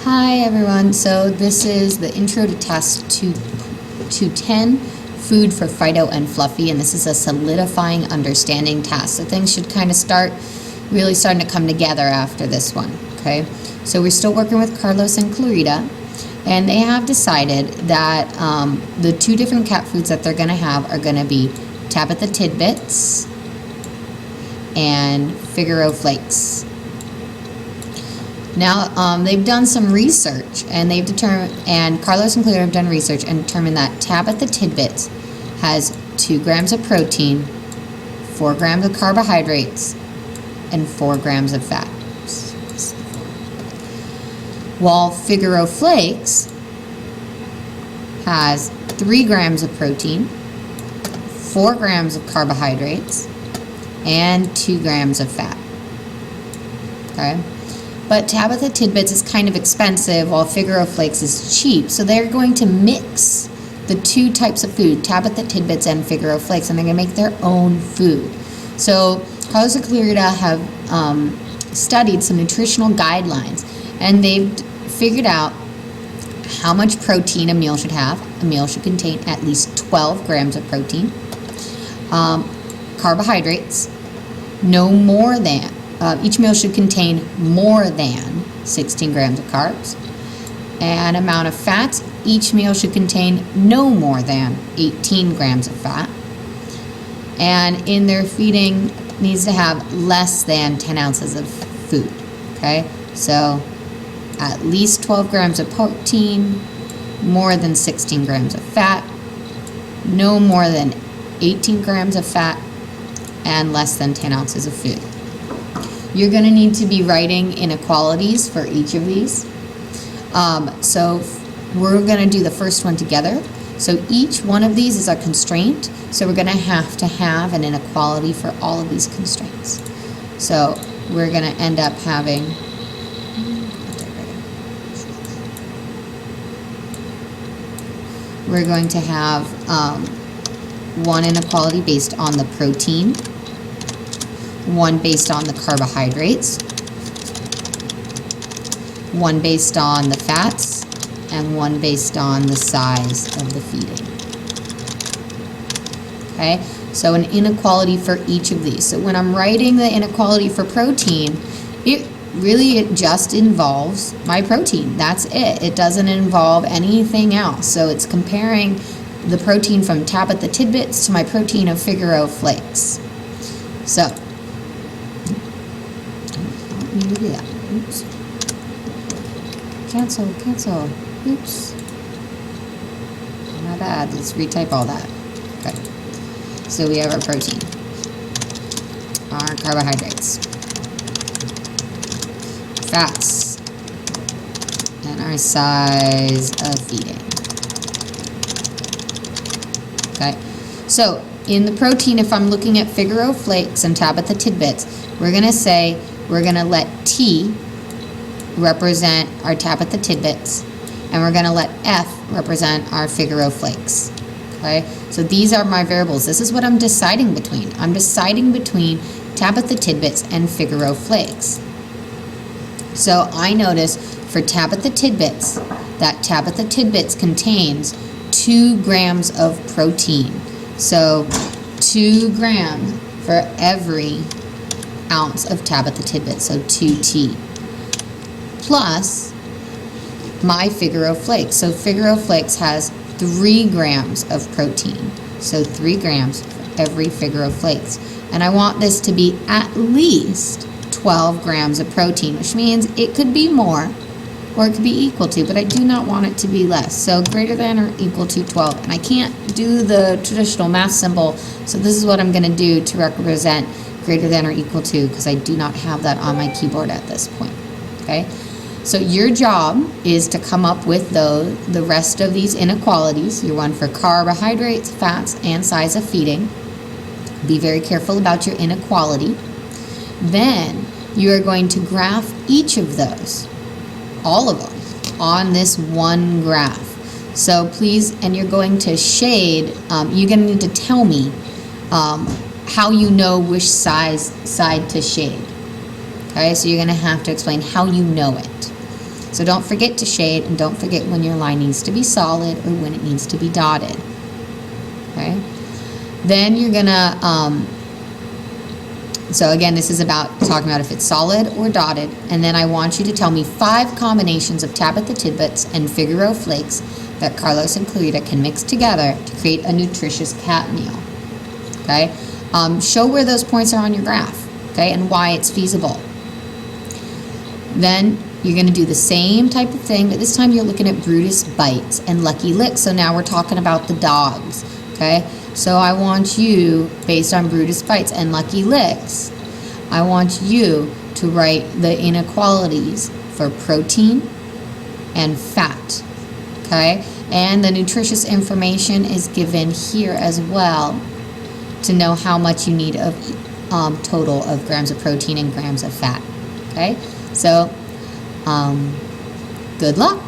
Hi everyone, so this is the intro to task 210, food for Fido and Fluffy, and this is a solidifying understanding task. So things should kind of really starting to come together after this one, okay? So we're still working with Carlos and Clarita, and they have decided that the two different cat foods that they're gonna have are gonna be Tabitha Tidbits and Figaro Flakes. Now, they've done some research, and they've determined, and Carlos and Clarita have done research and determined that Tabitha Tidbits has 2 grams of protein, 4 grams of carbohydrates, and 4 grams of fat. While Figaro Flakes has 3 grams of protein, 4 grams of carbohydrates, and 2 grams of fat. Okay? But Tabitha Tidbits is kind of expensive while Figaro Flakes is cheap. So they're going to mix the 2 types of food, Tabitha Tidbits and Figaro Flakes, and they're going to make their own food. So Carlos and Clarita have studied some nutritional guidelines, and they've figured out how much protein a meal should have. A meal should contain at least 12 grams of protein. Carbohydrates, no more than. Each meal should contain more than 16 grams of carbs. And amount of fats, each meal should contain no more than 18 grams of fat. And in their feeding, needs to have less than 10 ounces of food. Okay, so at least 12 grams of protein, more than 16 grams of fat, no more than 18 grams of fat, and less than 10 ounces of food. You're going to need to be writing inequalities for each of these. So we're going to do the first one together. So each one of these is a constraint. So we're going to have an inequality for all of these constraints. So we're going to end up having we're going to have one inequality based on the protein, one based on the carbohydrates, one based on the fats, and one based on the size of the feeding. Okay, so an inequality for each of these. So when I'm writing the inequality for protein, it just involves my protein. That's it. It doesn't involve anything else. So it's comparing the protein from Tabitha Tidbits to my protein of Figaro Flakes. So need to do that. Oops. Cancel. Oops. My bad. Let's retype all that. Okay. So we have our protein, our carbohydrates, fats, and our size of feeding. Okay. So in the protein, if I'm looking at Figaro Flakes and Tabitha Tidbits, we're going to say we're going to let T represent our Tabitha Tidbits, and we're going to let F represent our Figaro Flakes. Okay? So these are my variables. This is what I'm deciding between. I'm deciding between Tabitha Tidbits and Figaro Flakes. So I notice for Tabitha Tidbits that Tabitha Tidbits contains 2 grams of protein. So 2 grams for every ounce of Tabitha Tidbits, so 2T, plus my Figaro Flakes. So Figaro Flakes has 3 grams of protein, so 3 grams for every Figaro Flakes. And I want this to be at least 12 grams of protein, which means it could be more or it could be equal to, but I do not want it to be less. So greater than or equal to 12. And I can't do the traditional math symbol, so this is what I'm going to do to represent greater than or equal to, because I do not have that on my keyboard at this point. Okay, so your job is to come up with the rest of these inequalities. Your one for carbohydrates, fats, and size of feeding. Be very careful about your inequality. Then you are going to graph each of those, all of them, on this one graph. So please, and you're going to shade, you're going to need to tell me how you know which side to shade. Okay, so you're going to have to explain how you know it. So don't forget to shade, and don't forget when your line needs to be solid or when it needs to be dotted. Okay? Then you're gonna, so again, this is about talking about if it's solid or dotted, and then I want you to tell me 5 combinations of Tabitha Tidbits and Figaro Flakes that Carlos and Clarita can mix together to create a nutritious cat meal. Okay? Show where those points are on your graph, okay, and why it's feasible. Then you're going to do the same type of thing, but this time you're looking at Brutus Bites and Lucky Licks. So now we're talking about the dogs, okay? So I want you, based on Brutus Bites and Lucky Licks, I want you to write the inequalities for protein and fat, okay? And the nutritious information is given here as well to know how much you need of total of grams of protein and grams of fat, okay? So, good luck.